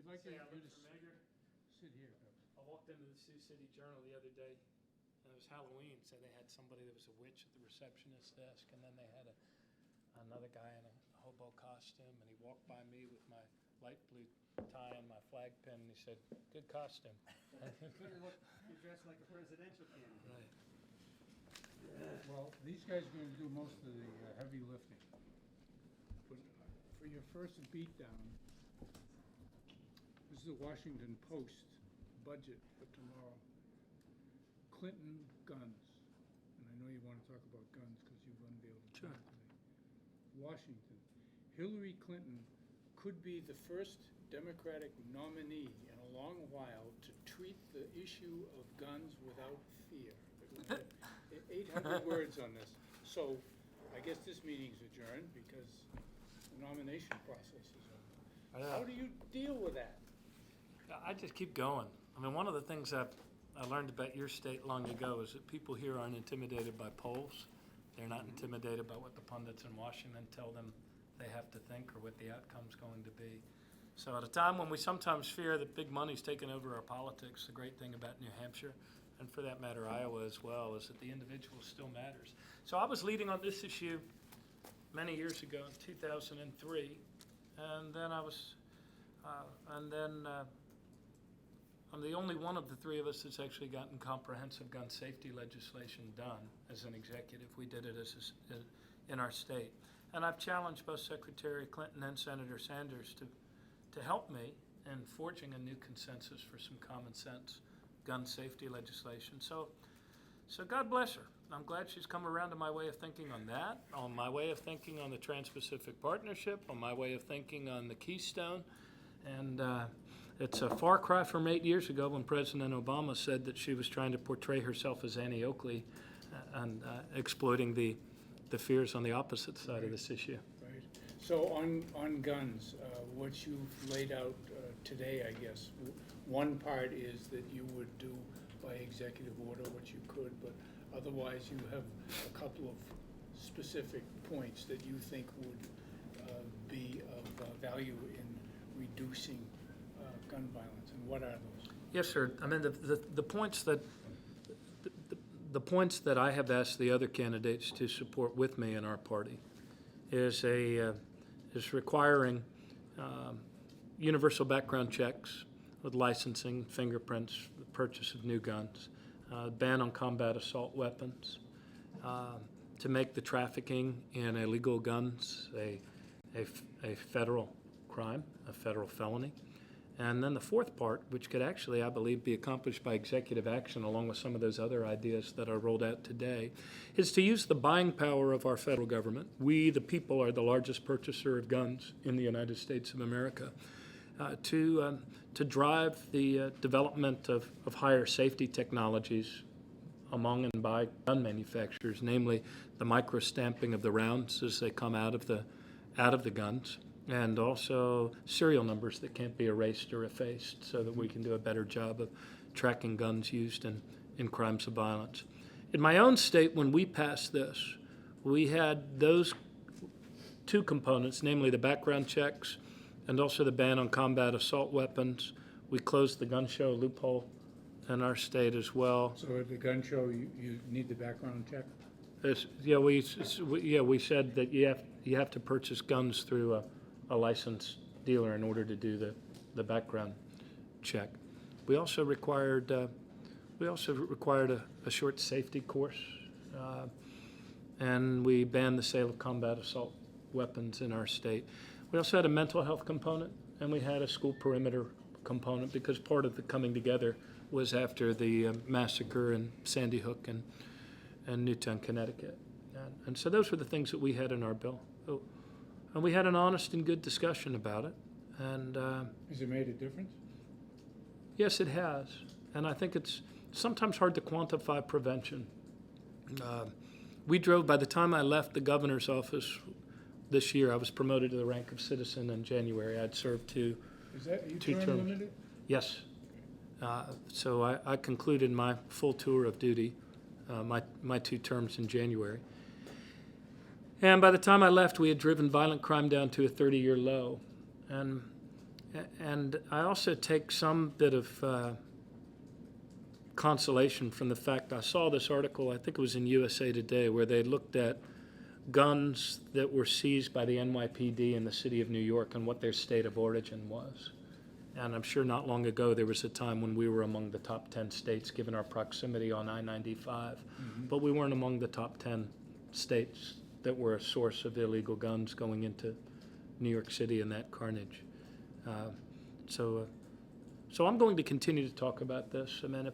like Say you I to looked for Megger. sit here. I walked into the Sioux City Journal the other day, and it was Halloween, so they had somebody that was a witch at the receptionist desk, and then they had another guy in a hobo costume, and he walked by me with my light blue tie and my flag pin, and he said, "Good costume." You're dressed like a presidential candidate. Right. Well, these guys are gonna do most of the heavy lifting. But for your first beatdown, this is the Washington Post budget for tomorrow. Clinton guns, and I know you wanna talk about guns because you're gonna be able to Sure. talk today. Washington, Hillary Clinton could be the first Democratic nominee in a long while to treat the issue of guns without fear. 800 words on this. So I guess this meeting's adjourned because the nomination process is over. How do you deal with that? I just keep going. I mean, one of the things I learned about your state long ago is that people here aren't intimidated by polls. They're not intimidated by what the pundits in Washington tell them they have to think or what the outcome's going to be. So at a time when we sometimes fear that big money's taken over our politics, the great thing about New Hampshire, and for that matter Iowa as well, is that the individual still matters. So I was leading on this issue many years ago in 2003, and then I'm the only one of the three of us that's actually gotten comprehensive gun safety legislation done as an executive. We did it in our state. And I've challenged both Secretary Clinton and Senator Sanders to help me in forging a new consensus for some common sense gun safety legislation. So God bless her. I'm glad she's come around to my way of thinking on that, on my way of thinking on the Trans-Pacific Partnership, on my way of thinking on the Keystone. And it's a far cry from 8 years ago when President Obama said that she was trying to portray herself as Annie Oakley and exploiting the fears on the opposite side of this issue. Right. So on guns, what you've laid out today, I guess, one part is that you would do by executive order what you could, but otherwise you have a couple of specific points that you think would be of value in reducing gun violence, and what are those? Yes, sir. I mean, the points that the points that I have asked the other candidates to support with me in our party is requiring universal background checks with licensing, fingerprints, the purchase of new guns, ban on combat assault weapons, to make the trafficking in illegal guns a federal crime, a federal felony. And then the fourth part, which could actually, I believe, be accomplished by executive action along with some of those other ideas that are rolled out today, is to use the buying power of our federal government. We, the people, are the largest purchaser of guns in the United States of America, to drive the development of higher safety technologies among and by gun manufacturers, namely the micro-stamping of the rounds as they come out of the guns, and also serial numbers that can't be erased or effaced so that we can do a better job of tracking guns used in crimes of violence. In my own state, when we passed this, we had those two components, namely the background checks and also the ban on combat assault weapons. We closed the gun show loophole in our state as well. So at the gun show, you need the background check? We said that you have to purchase guns through a licensed dealer in order to do the background check. We also required a short safety course, and we banned the sale of combat assault weapons in our state. We also had a mental health component, and we had a school perimeter component because part of the coming together was after the massacre in Sandy Hook and Newtown, Connecticut. And so those were the things that we had in our bill. And we had an honest and good discussion about it. And Has it made a difference? yes, it has. And I think it's sometimes hard to quantify prevention. We drove, by the time I left the governor's office this year, I was promoted to the rank of citizen in January. I'd served two term terms. limited? Yes. So I concluded my full tour of duty, my 2 terms in January. And by the time I left, we had driven violent crime down to a 30-year low. And And I also take some bit of consolation from the fact I saw this article, I think it was in USA Today, where they looked at guns that were seized by the NYPD in the city of New York and what their state of origin was. And I'm sure not long ago there was a time when we were among the top 10 states given our proximity on I-95, but we weren't among the top 10 states that were a source of illegal guns going into New York City and that carnage. So I'm going to continue to talk about this. I mean,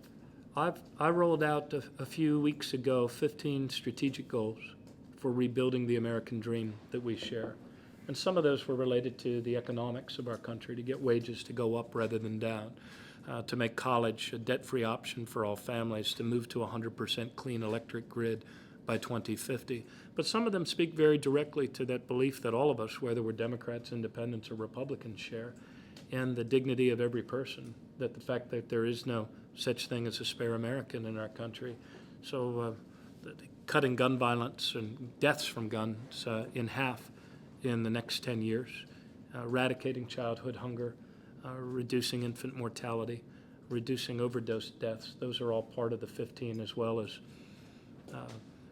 I rolled out a few weeks ago 15 strategic goals for rebuilding the American dream that we share. And some of those were related to the economics of our country, to get wages to go up rather than down, to make college a debt-free option for all families, to move to 100% clean electric grid by 2050. But some of them speak very directly to that belief that all of us, whether we're Democrats, Independents, or Republicans, share, and the dignity of every person, that the fact that there is no such thing as a spare American in our country. So cutting gun violence and deaths from guns in half in the next 10 years, eradicating childhood hunger, reducing infant mortality, reducing overdose deaths. Those are all part of the 15, as well as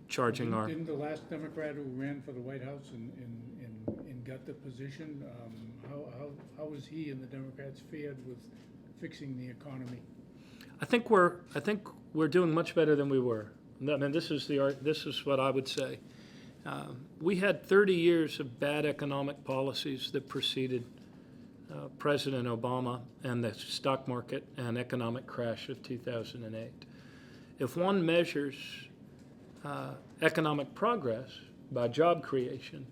charging our... Didn't the last Democrat who ran for the White House and got the position, how was he and the Democrats fared with fixing the economy? I think we're doing much better than we were. I mean, this is what I would say. We had 30 years of bad economic policies that preceded President Obama and the stock market and economic crash of 2008. If one measures economic progress by job creation,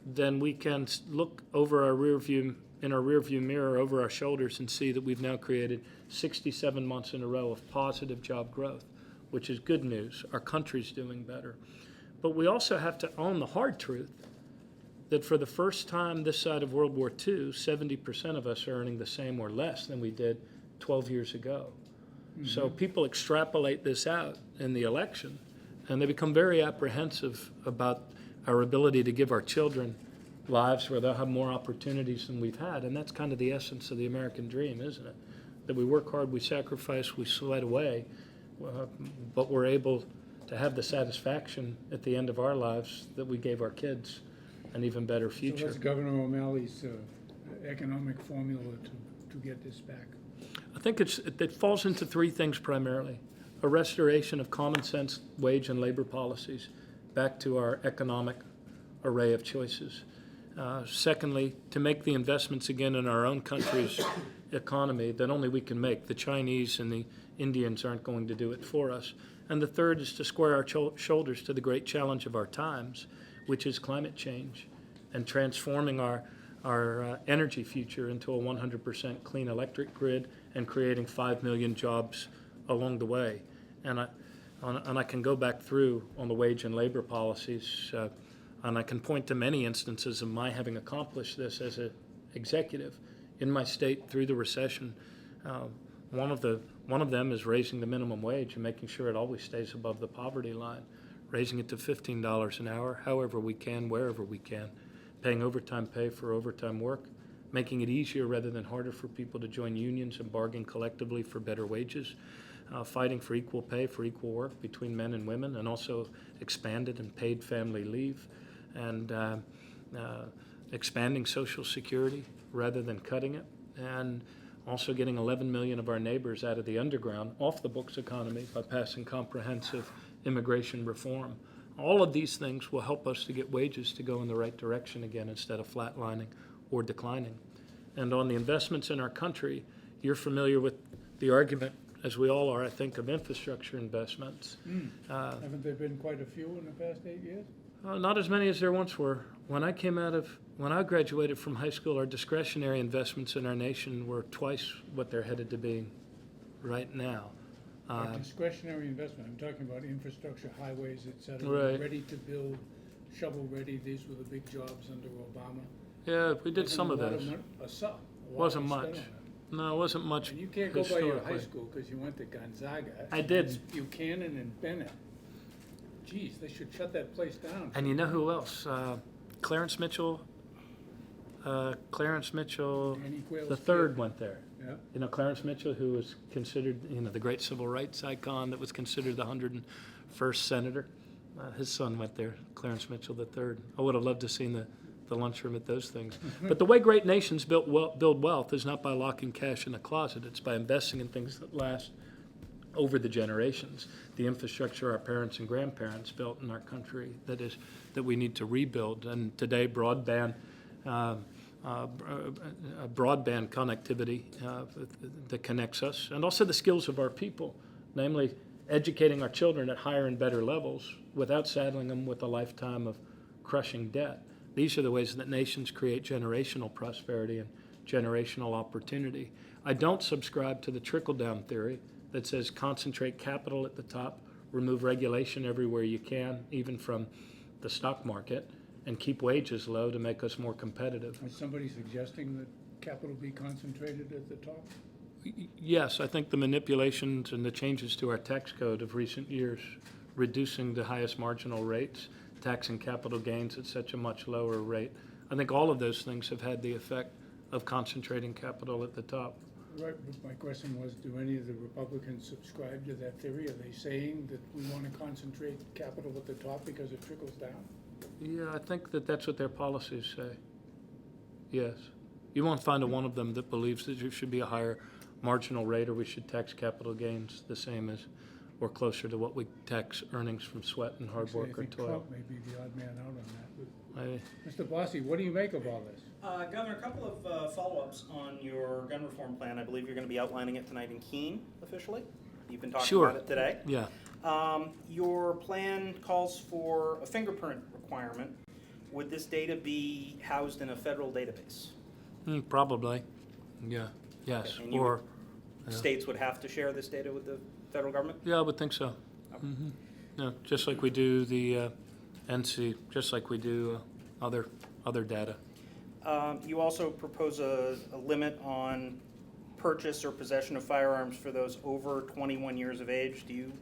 then we can look over our rearview mirror over our shoulders and see that we've now created 67 months in a row of positive job growth, which is good news. Our country's doing better. But we also have to own the hard truth that for the first time this side of World War II, 70% of us are earning the same or less than we did 12 years ago. So people extrapolate this out in the election, and they become very apprehensive about our ability to give our children lives where they'll have more opportunities than we've had. And that's kind of the essence of the American dream, isn't it? That we work hard, we sacrifice, we sweat away, but we're able to have the satisfaction at the end of our lives that we gave our kids an even better future. So that's Governor O'Malley's economic formula to get this back. I think it falls into three things primarily: a restoration of common sense wage and labor policies back to our economic array of choices. Secondly, to make the investments again in our own country's economy that only we can make. The Chinese and the Indians aren't going to do it for us. And the third is to square our shoulders to the great challenge of our times, which is climate change and transforming our energy future into a 100% clean electric grid and creating 5 million jobs along the way. And I can go back through on the wage and labor policies, and I can point to many instances of my having accomplished this as an executive in my state through the recession. One of them is raising the minimum wage and making sure it always stays above the poverty line, raising it to $15 an hour, however we can, wherever we can, paying overtime pay for overtime work, making it easier rather than harder for people to join unions and bargain collectively for better wages, fighting for equal pay for equal work between men and women, and also expanded and paid family leave, and expanding Social Security rather than cutting it, and also getting 11 million of our neighbors out of the underground, off the books economy by passing comprehensive immigration reform. All of these things will help us to get wages to go in the right direction again instead of flatlining or declining. And on the investments in our country, you're familiar with the argument, as we all are, I think, of infrastructure investments. Haven't there been quite a few in the past 8 years? Not as many as there once were. When I graduated from high school, our discretionary investments in our nation were twice what they're headed to being right now. Discretionary investment, I'm talking about infrastructure, highways, et cetera, Right. ready to build, shovel-ready. These were the big jobs under Obama. Yeah, we did some of those. Wasn't much. No, it wasn't much. And you can't go by your high historically. school because you went to Gonzaga. I did. It's Buchanan and Bennett. Geez, they should shut that place down. And you know who else? Clarence Mitchell Clarence Mitchell, Annie Quayle's the kid. third went there. Yeah. You know, Clarence Mitchell, who was considered, the great civil rights icon that was considered the 101st senator. His son went there, Clarence Mitchell III. I would have loved to have seen the lunchroom at those things. But the way great nations build wealth is not by locking cash in a closet. It's by investing in things that last over the generations. The infrastructure our parents and grandparents built in our country that we need to rebuild. And today, broadband connectivity that connects us, and also the skills of our people, namely educating our children at higher and better levels without saddling them with a lifetime of crushing debt. These are the ways that nations create generational prosperity and generational opportunity. I don't subscribe to the trickle-down theory that says concentrate capital at the top, remove regulation everywhere you can, even from the stock market, and keep wages low to make us more competitive. Is somebody suggesting that capital be concentrated at the top? Yes, I think the manipulations and the changes to our tax code of recent years, reducing the highest marginal rates, taxing capital gains at such a much lower rate, I think all of those things have had the effect of concentrating capital at the top. Right, but my question was, do any of the Republicans subscribe to that theory? Are they saying that we want to concentrate capital at the top because it trickles down? Yeah, I think that's what their policies say. Yes. You won't find one of them that believes that there should be a higher marginal rate or we should tax capital gains the same as or closer to what we tax earnings from sweat and hard Actually, work or I think toil. Trump may be the odd man out on that. I- Mr. Bossi, what do you make of all this? Governor, a couple of follow-ups on your gun reform plan. I believe you're going to be outlining it tonight in Keene officially. You've been talking Sure. about it today. Yeah. Your plan calls for a fingerprint requirement. Would this data be housed in a federal database? Probably. Yeah. Yes. And you Or, yeah. States would have to share this data with the federal government? Yeah, I would think so. Mhm. Yeah, just like we do the NC, just like we do other data. You also propose a limit on purchase or possession of firearms for those over 21 years of age. You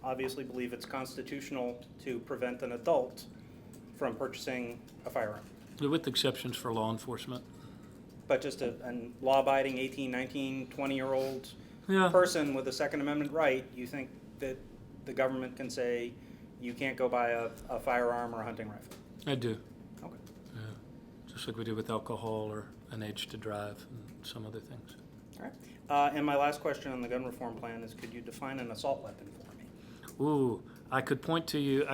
obviously believe it's constitutional to prevent an adult from purchasing a firearm. With exceptions for law enforcement. But just a law-abiding 18, 19, 20-year-old Yeah. person with a Second Amendment right, you think that the government can say you can't go buy a firearm or a hunting rifle? I do. Okay. Yeah. Just like we do with alcohol or an age to drive and some other things. All right. And my last question on the gun reform plan is, could you define an assault weapon for me? Ooh, I could point to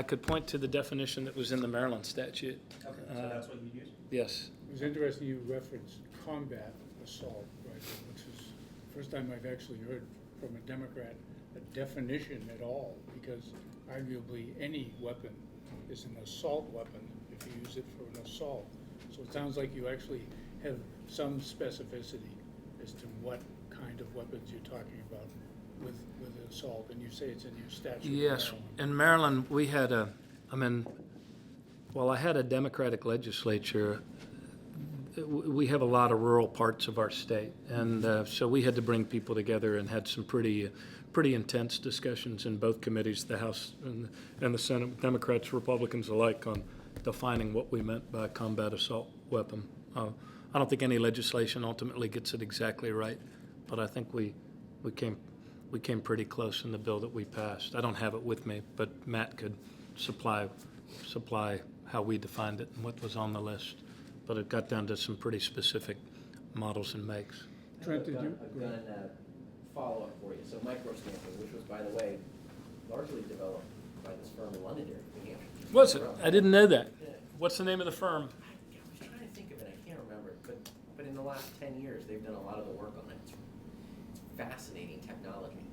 the definition that was in the Maryland statute. Okay, so that's what you use? Yes. It was interesting you referenced combat assault, right, which is the first time I've actually heard from a Democrat a definition at all, because arguably any weapon is an assault weapon if you use it for an assault. So it sounds like you actually have some specificity as to what kind of weapons you're talking about with assault, and you say it's in your statute. in Yes. Maryland. In Maryland, we had I had a Democratic legislature. We have a lot of rural parts of our state, and so we had to bring people together and had some pretty intense discussions in both committees, the House and the Senate, Democrats, Republicans alike, on defining what we meant by a combat assault weapon. I don't think any legislation ultimately gets it exactly right, but I think we came pretty close in the bill that we passed. I don't have it with me, but Matt could supply how we defined it and what was on the list. But it got down to some pretty specific models and makes. Trent, did you? A gun follow-up for you. So microstamping, which was, by the way, largely developed by this firm in Londonderry, New Hampshire. Was it? I didn't know that. Yeah. What's the name of the firm? I was trying to think of it. I can't remember it. But in the last 10 years, they've done a lot of the work on it. It's fascinating technology.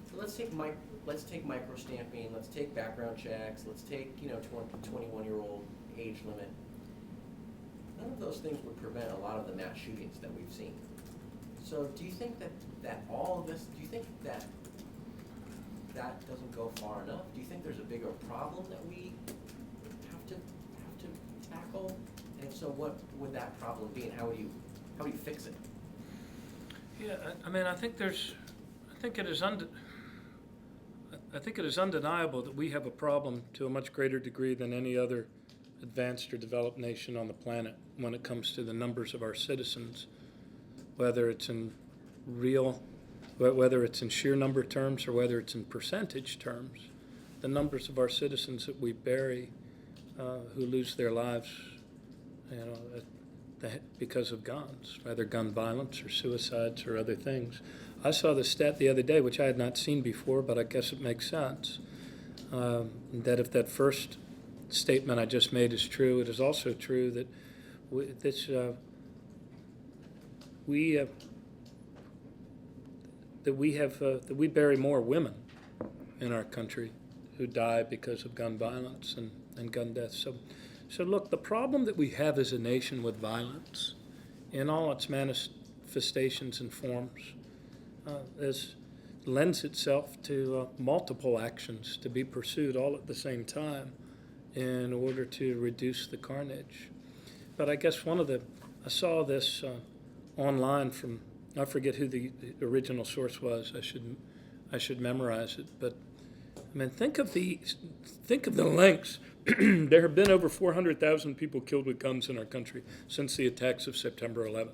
So let's take microstamping. Let's take background checks. Let's take 21-year-old age limit. None of those things would prevent a lot of the mass shootings that we've seen. So do you think that all of this, do you think that doesn't go far enough? Do you think there's a bigger problem that we have to tackle? And if so, what would that problem be, and how would you fix it? Yeah, I think it is undeniable that we have a problem to a much greater degree than any other advanced or developed nation on the planet when it comes to the numbers of our citizens, whether it's in whether it's in sheer number terms or whether it's in percentage terms. The numbers of our citizens that we bury who lose their lives, because of guns, whether gun violence or suicides or other things. I saw the stat the other day, which I had not seen before, but I guess it makes sense, that if that first statement I just made is true, it is also true that we bury more women in our country who die because of gun violence and gun deaths. So look, the problem that we have as a nation with violence in all its manifestations and forms lends itself to multiple actions to be pursued all at the same time in order to reduce the carnage. But I guess I saw this online from, I forget who the original source was. I should memorize it. But I mean, think of the lengths. There have been over 400,000 people killed with guns in our country since the attacks of September 11th.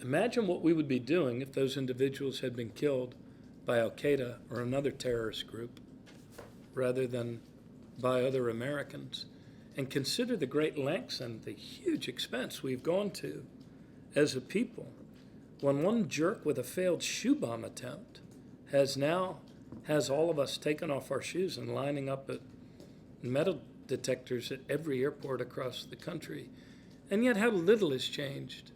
Imagine what we would be doing if those individuals had been killed by Al-Qaeda or another terrorist group rather than by other Americans. And consider the great lengths and the huge expense we've gone to as a people when one jerk with a failed shoe bomb attempt has all of us taken off our shoes and lining up at metal detectors at every airport across the country. And yet how little has changed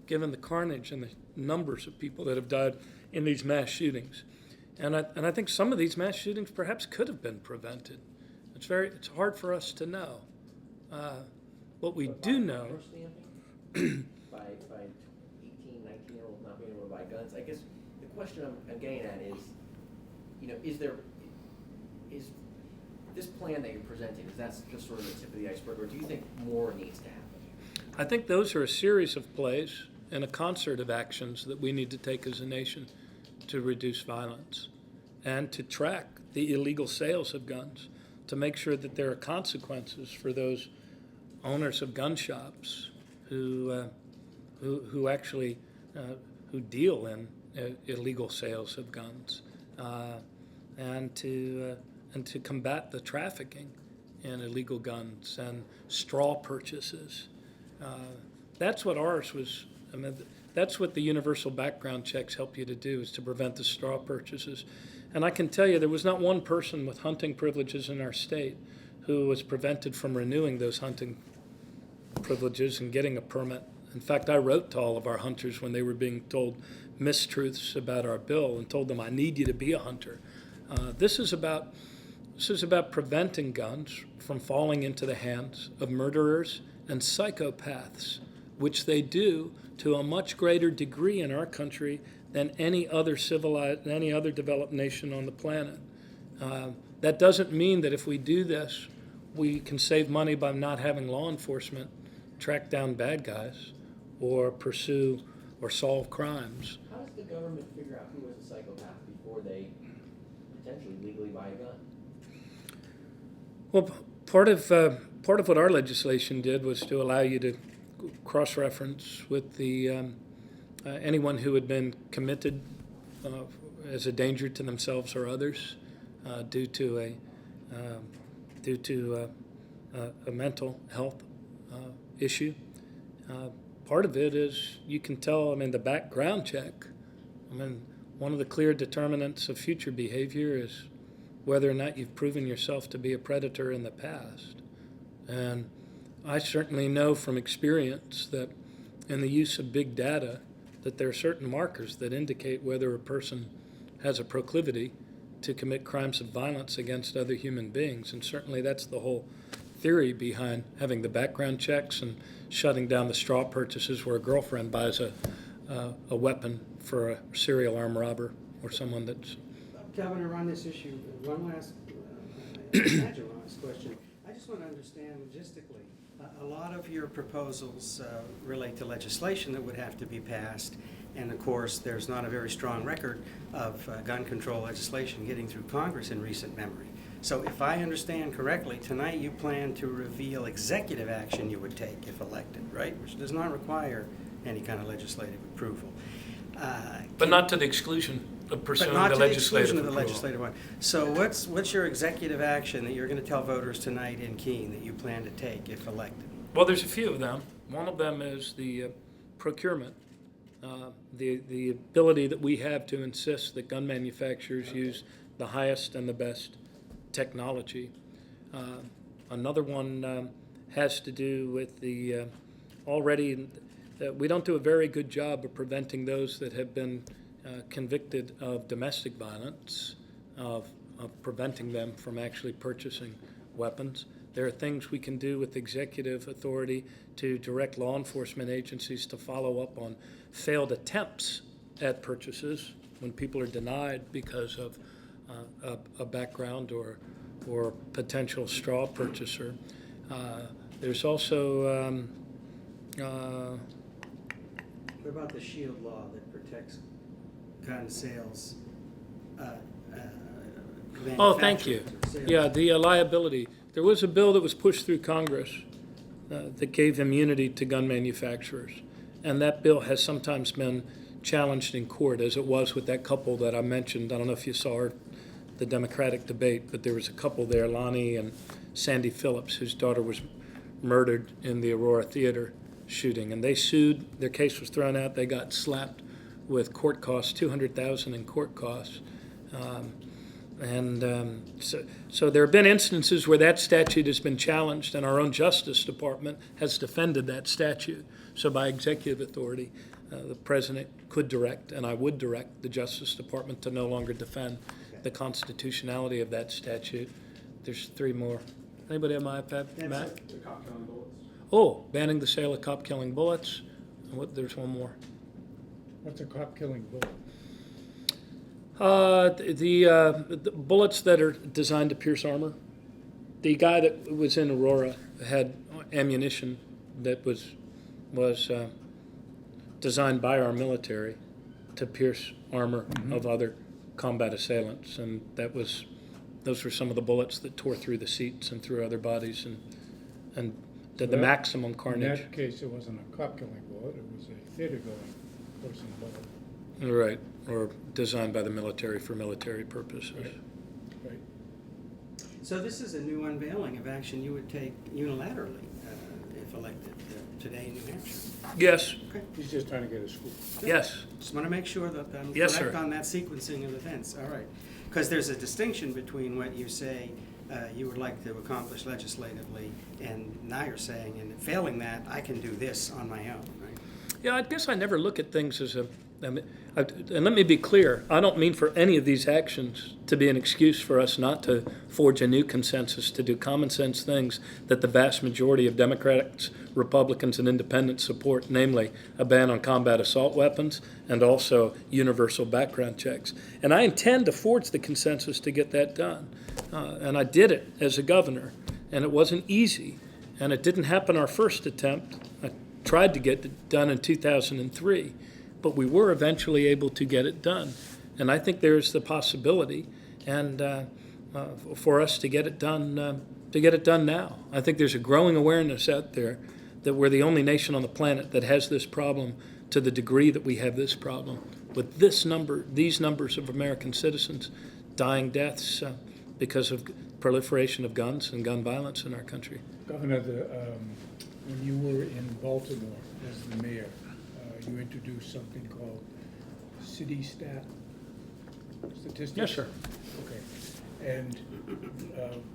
given the carnage and the numbers of people that have died in these mass shootings. And I think some of these mass shootings perhaps could have been prevented. It's hard for us to know. What we do know... by 18, 19-year-olds not being able to buy guns, I guess the question I'm getting at is, is this plan that you're presenting, is that just sort of the tip of the iceberg, or do you think more needs to happen? I think those are a series of plays and a concert of actions that we need to take as a nation to reduce violence and to track the illegal sales of guns, to make sure that there are consequences for those owners of gun shops who actually deal in illegal sales of guns, and to combat the trafficking in illegal guns and straw purchases. That's what ours was. I mean, that's what the universal background checks help you to do, is to prevent the straw purchases. And I can tell you there was not one person with hunting privileges in our state who was prevented from renewing those hunting privileges and getting a permit. In fact, I wrote to all of our hunters when they were being told mistruths about our bill and told them, I need you to be a hunter. This is about preventing guns from falling into the hands of murderers and psychopaths, which they do to a much greater degree in our country than any other developed nation on the planet. That doesn't mean that if we do this, we can save money by not having law enforcement track down bad guys or pursue or solve crimes. How does the government figure out who is a psychopath before they potentially legally buy a gun? Well, part of what our legislation did was to allow you to cross-reference with the anyone who had been committed as a danger to themselves or others due to a mental health issue. Part of it is you can tell. I mean, the background check. I mean, one of the clear determinants of future behavior is whether or not you've proven yourself to be a predator in the past. And I certainly know from experience that in the use of big data that there are certain markers that indicate whether a person has a proclivity to commit crimes of violence against other human beings. And certainly that's the whole theory behind having the background checks and shutting down the straw purchases where a girlfriend buys a weapon for a serial armed robber or someone that's... Governor, on this issue, one last question. I just want to understand logistically. A lot of your proposals relate to legislation that would have to be passed, and of course there's not a very strong record of gun control legislation getting through Congress in recent memory. So if I understand correctly, tonight you plan to reveal executive action you would take if elected, right? Which does not require any kind of legislative approval. But not to the exclusion of But pursuing not the to the legislative exclusion of the approval. legislative one. So what's your executive action that you're going to tell voters tonight in Keene that you plan to take if elected? Well, there's a few of them. One of them is the procurement, the ability that we have to insist that gun manufacturers use the highest and the best technology. Another one has to do with the already, we don't do a very good job of preventing those that have been convicted of domestic violence, of preventing them from actually purchasing weapons. There are things we can do with executive authority to direct law enforcement agencies to follow up on failed attempts at purchases when people are denied because of a background or potential straw purchaser. There's also What about the SHIELD law that protects gun sales? Oh, thank you. Yeah, the liability. There was a bill that was pushed through Congress that gave immunity to gun manufacturers. And that bill has sometimes been challenged in court, as it was with that couple that I mentioned. I don't know if you saw the Democratic debate, but there was a couple there, Lonnie and Sandy Phillips, whose daughter was murdered in the Aurora Theater shooting. And they sued. Their case was thrown out. They got slapped with court costs, $200,000 in court costs. So there have been instances where that statute has been challenged, and our own Justice Department has defended that statute. So by executive authority, the president could direct, and I would direct, the Justice Department to no longer defend the constitutionality of that statute. There's three more. Anybody have my iPad? Matt? The cop killing bullets. Oh, banning the sale of cop-killing bullets. There's one more. What's a cop killing bullet? The bullets that are designed to pierce armor. The guy that was in Aurora had ammunition that was designed by our military to pierce armor of other combat assailants, and those were some of the bullets that tore through the seats and through other bodies and did the Well, maximum In carnage. that case, it wasn't a cop killing bullet, it was a theater going person bullet. Right, or designed by the military for military purposes. Right. So this is a new unveiling of action you would take unilaterally if elected today in New Hampshire. Yes, He's just trying to get a scoop. yes. Just want to make sure that I'm Yes, correct sir. on that sequencing of events. All right. Because there's a distinction between what you say you would like to accomplish legislatively, and now you're saying, and failing that, I can do this on my own, right? Yeah, I guess I never look at things as and let me be clear, I don't mean for any of these actions to be an excuse for us not to forge a new consensus, to do common sense things that the vast majority of Democrats, Republicans, and independents support, namely a ban on combat assault weapons and also universal background checks. And I intend to forge the consensus to get that done. And I did it as a governor, and it wasn't easy, and it didn't happen our first attempt. I tried to get it done in 2003. But we were eventually able to get it done. And I think there's the possibility and for us to get it done now. I think there's a growing awareness out there that we're the only nation on the planet that has this problem to the degree that we have this problem. With these numbers of American citizens dying deaths because of proliferation of guns and gun violence in our country. Governor, when you were in Baltimore as the mayor, you introduced something called city statistics? Yes, sir. Okay. And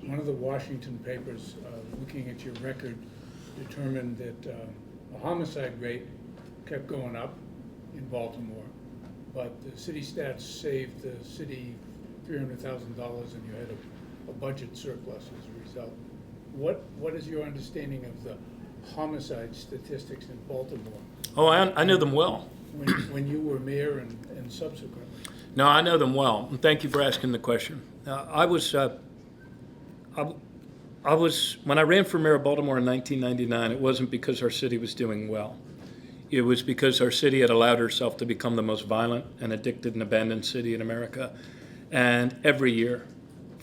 one of the Washington papers, looking at your record, determined that the homicide rate kept going up in Baltimore, but the city stats saved the city $300,000 and you had a budget surplus as a result. What is your understanding of the homicide statistics in Baltimore? Oh, I know them well. When you were mayor and subsequently? No, I know them well, and thank you for asking the question. I was when I ran for mayor of Baltimore in 1999, it wasn't because our city was doing well. It was because our city had allowed herself to become the most violent and addicted and abandoned city in America. And every year,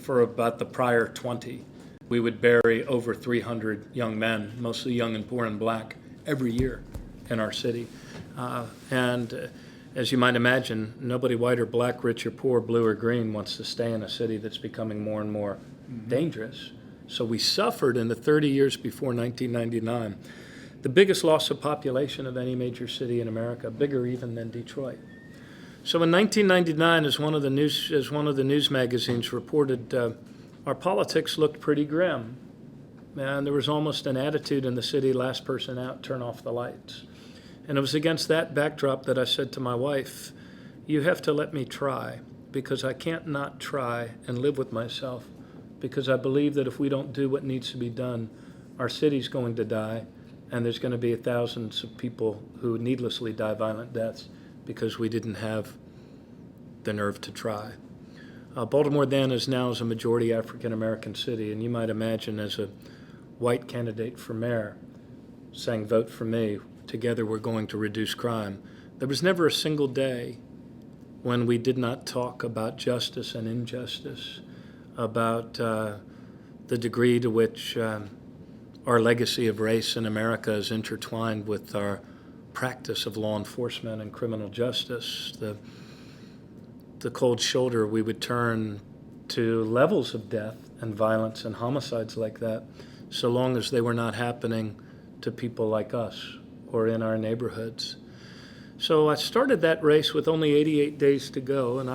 for about the prior 20. We would bury over 300 young men, mostly young and poor and black, every year in our city. As you might imagine, nobody white or black, rich or poor, blue or green wants to stay in a city that's becoming more and more dangerous. So we suffered in the 30 years before 1999 the biggest loss of population of any major city in America, bigger even than Detroit. So in 1999, as one of the news magazines reported, our politics looked pretty grim. And there was almost an attitude in the city, last person out, turn off the lights. And it was against that backdrop that I said to my wife, you have to let me try, because I can't not try and live with myself, because I believe that if we don't do what needs to be done, our city's going to die, and there's going to be thousands of people who needlessly die violent deaths because we didn't have the nerve to try. Baltimore then is now a majority African-American city, and you might imagine as a white candidate for mayor saying, vote for me, together we're going to reduce crime. There was never a single day when we did not talk about justice and injustice, about the degree to which our legacy of race in America is intertwined with our practice of law enforcement and criminal justice, the cold shoulder we would turn to levels of death and violence and homicides like that, so long as they were not happening to people like us or in our neighborhoods. So I started that race with only 88 days to go, and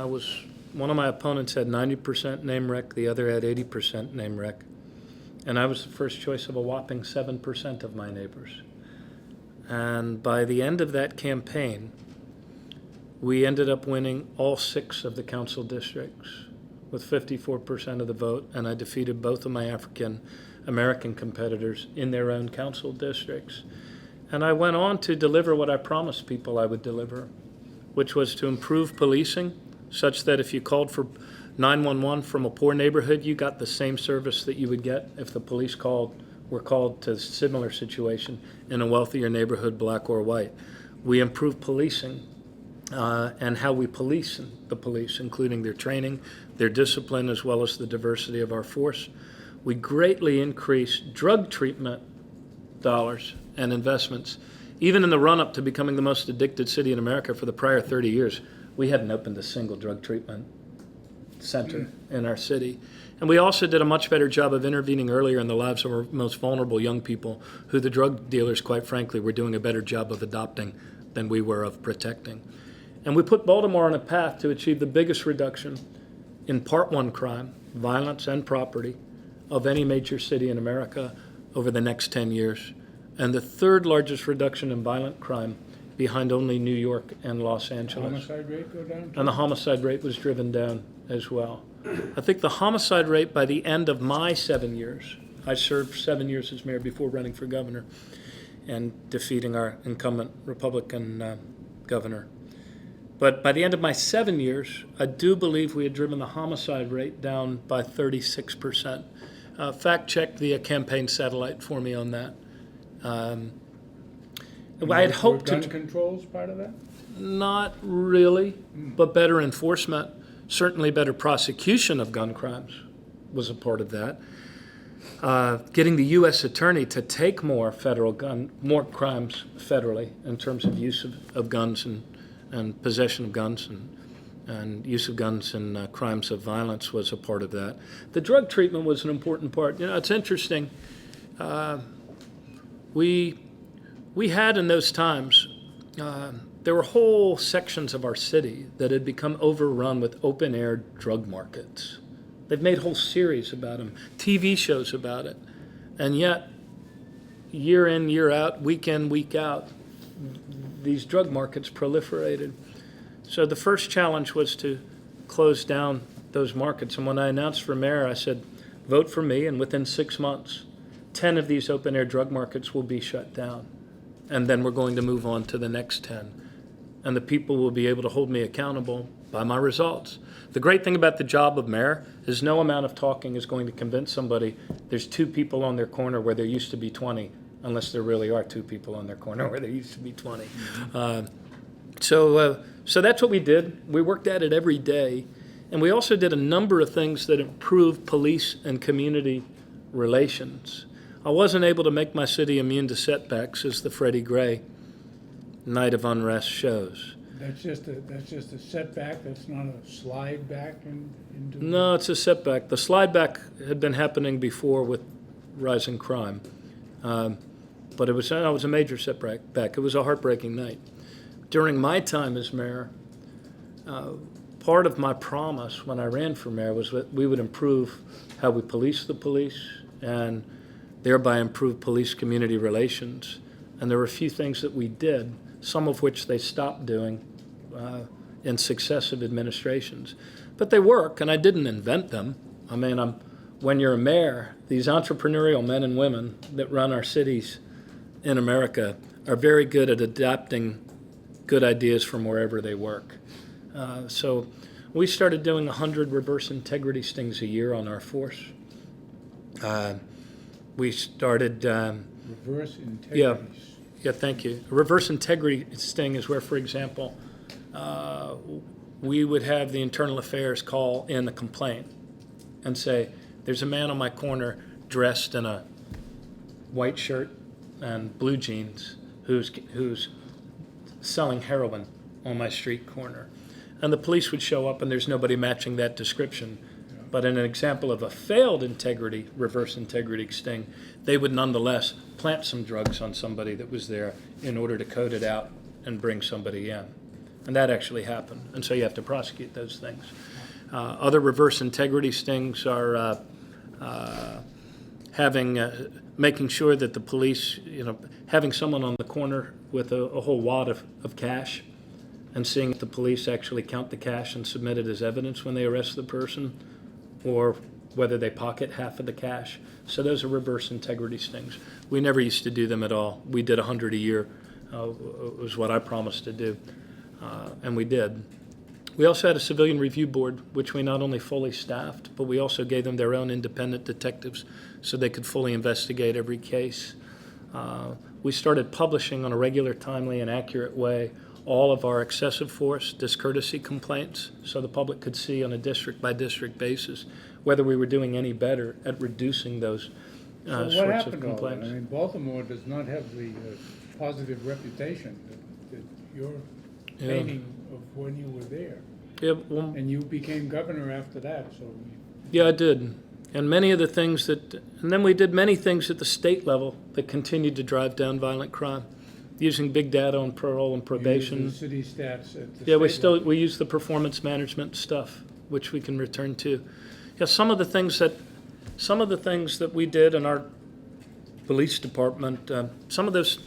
one of my opponents had 90% name rec, the other had 80% name rec. And I was the first choice of a whopping 7% of my neighbors. And by the end of that campaign, we ended up winning all 6 of the council districts with 54% of the vote, and I defeated both of my African American competitors in their own council districts. And I went on to deliver what I promised people I would deliver, which was to improve policing such that if you called for 911 from a poor neighborhood, you got the same service that you would get if the police were called to a similar situation in a wealthier neighborhood, black or white. We improved policing and how we police the police, including their training, their discipline, as well as the diversity of our force. We greatly increased drug treatment dollars and investments. Even in the run-up to becoming the most addicted city in America for the prior 30 years, we hadn't opened a single drug treatment center in our city. And we also did a much better job of intervening earlier in the lives of our most vulnerable young people, who the drug dealers, quite frankly, were doing a better job of adopting than we were of protecting. And we put Baltimore on a path to achieve the biggest reduction in Part 1 crime, violence and property, of any major city in America over the next 10 years, and the 3rd largest reduction in violent crime behind only New York and Los Angeles. Homicide rate go down? And the homicide rate was driven down as well. I think the homicide rate by the end of my 7 years, I served 7 years as mayor before running for governor and defeating our incumbent Republican governor. But by the end of my 7 years, I do believe we had driven the homicide rate down by 36%. Fact check the campaign satellite for me on that. I had hoped to. Were gun controls part of that? Not really, but better enforcement, certainly better prosecution of gun crimes was a part of that. Getting the U.S. attorney to take more crimes federally in terms of use of guns and possession of guns and use of guns in crimes of violence was a part of that. The drug treatment was an important part. You know, it's interesting. We had in those times, there were whole sections of our city that had become overrun with open-air drug markets. They've made whole series about them, TV shows about it. And yet, year in, year out, week in, week out, these drug markets proliferated. So the first challenge was to close down those markets. And when I announced for mayor, I said, vote for me, and within 6 months, 10 of these open-air drug markets will be shut down. And then we're going to move on to the next 10. And the people will be able to hold me accountable by my results. The great thing about the job of mayor is no amount of talking is going to convince somebody there's 2 people on their corner where there used to be 20, unless there really are 2 people on their corner where there used to be 20. So that's what we did. We worked at it every day. And we also did a number of things that improved police and community relations. I wasn't able to make my city immune to setbacks, as the Freddie Gray Night of Unrest shows. That's just a setback, that's not a slide back into? No, it's a setback. The slide back had been happening before with rising crime. But it was a major setback. It was a heartbreaking night. During my time as mayor, part of my promise when I ran for mayor was that we would improve how we police the police and thereby improve police-community relations. And there were a few things that we did, some of which they stopped doing in successive administrations. But they work, and I didn't invent them. I mean, when you're a mayor, these entrepreneurial men and women that run our cities in America are very good at adapting good ideas from wherever they work. So we started doing 100 reverse integrity stings a year on our force. We started... Reverse integrity. Yeah, thank you. A reverse integrity sting is where, for example, we would have the internal affairs call in a complaint and say, there's a man on my corner dressed in a white shirt and blue jeans who's selling heroin on my street corner. And the police would show up and there's nobody matching that description. But in an example of a failed reverse integrity sting, they would nonetheless plant some drugs on somebody that was there in order to code it out and bring somebody in. And that actually happened. And so you have to prosecute those things. Other reverse integrity stings are making sure that the police, having someone on the corner with a whole wad of cash and seeing if the police actually count the cash and submit it as evidence when they arrest the person, or whether they pocket half of the cash. So those are reverse integrity stings. We never used to do them at all. We did 100 a year, was what I promised to do, and we did. We also had a civilian review board, which we not only fully staffed, but we also gave them their own independent detectives so they could fully investigate every case. We started publishing on a regular, timely, and accurate way all of our excessive force, discourtesy complaints, so the public could see on a district-by-district basis whether we were doing any better at reducing those So what sorts of happened to all that? complaints. I mean, Baltimore does not have the positive reputation that you're Yeah. painting of when you were there. Yeah, well, And you became governor after that, so yeah, I did. And many of the things and then we did many things at the state level that continued to drive down violent crime, using big data on parole and you probation. used the city stats at the Yeah, state level. we use the performance management stuff, which we can return to. Yeah, some of the things that we did in our police department, some of those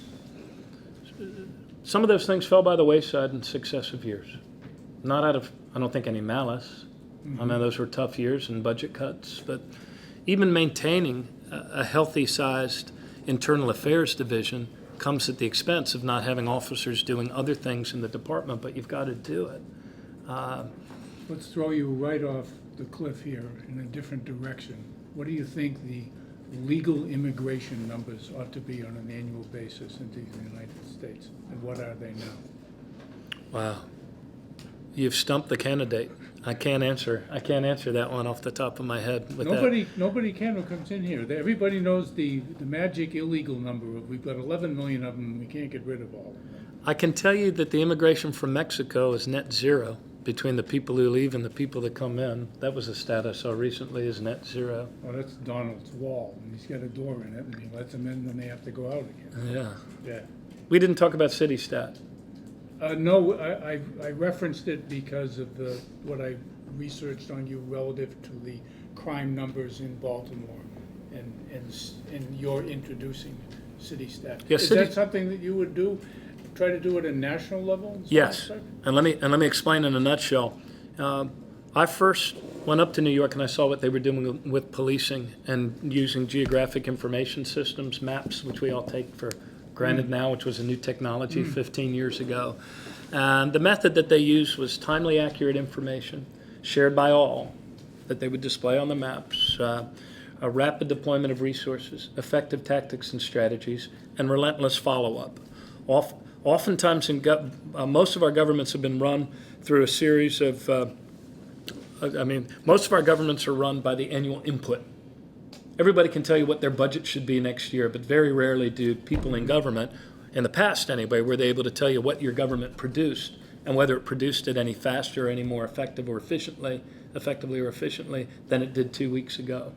things fell by the wayside in successive years. Not out of, I don't think, any malice. I mean, those were tough years and budget cuts, but even maintaining a healthy-sized internal affairs division comes at the expense of not having officers doing other things in the department, but you've got to do it. Let's throw you right off the cliff here in a different direction. What do you think the legal immigration numbers ought to be on an annual basis into the United States? And what are they now? Wow. You've stumped the candidate. I can't answer that one off the top of my head with that. Nobody can who comes in here. Everybody knows the magic illegal number. We've got 11 million of them, and we can't get rid of all of them. I can tell you that the immigration from Mexico is net zero between the people who leave and the people that come in. That was a stat I saw recently, is net zero. Well, that's Donald's wall, and he's got a door in it, and he lets them in, then they have to go out again. Yeah. Yeah. We didn't talk about city stat. No, I referenced it because of what I researched on you relative to the crime numbers in Baltimore, and you're introducing city stat. Yeah, Is city- that something that you would do? Try to do it at national level? and Yes, stuff? and let me explain in a nutshell. I first went up to New York and I saw what they were doing with policing and using geographic information systems, maps, which we all take for granted now, which was a new technology 15 years ago. And the method that they used was timely, accurate information shared by all that they would display on the maps, a rapid deployment of resources, effective tactics and strategies, and relentless follow-up. Oftentimes, most of our governments have been run through a series of I mean, most of our governments are run by the annual input. Everybody can tell you what their budget should be next year, but very rarely do people in government, in the past anyway, were they able to tell you what your government produced and whether it produced it any faster, any more effectively or efficiently than it did 2 weeks ago.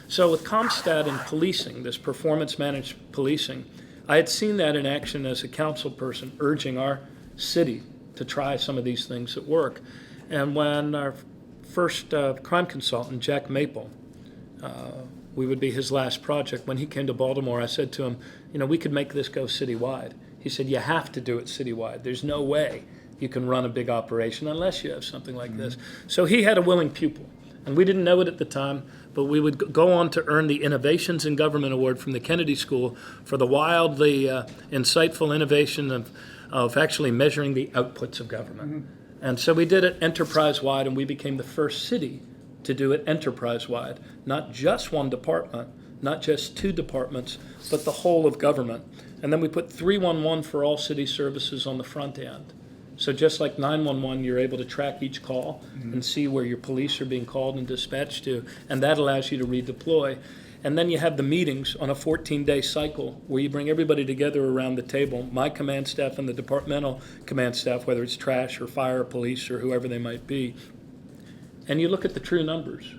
So with CompStat and policing, this performance managed policing, I had seen that in action as a council person urging our city to try some of these things at work. And when our first crime consultant, Jack Maple, we would be his last project, when he came to Baltimore, I said to him, you know, we could make this go citywide. He said, you have to do it citywide. There's no way you can run a big operation unless you have something like this. So he had a willing pupil, and we didn't know it at the time, but we would go on to earn the Innovations in Government Award from the Kennedy School for the wildly insightful innovation of actually measuring the outputs of government. And so we did it enterprise-wide, and we became the first city to do it enterprise-wide. Not just one department, not just two departments, but the whole of government. And then we put 311 for all city services on the front end. So just like 911, you're able to track each call and see where your police are being called and dispatched to, and that allows you to redeploy. And then you have the meetings on a 14-day cycle where you bring everybody together around the table, my command staff and the departmental command staff, whether it's trash or fire or police or whoever they might be, and you look at the true numbers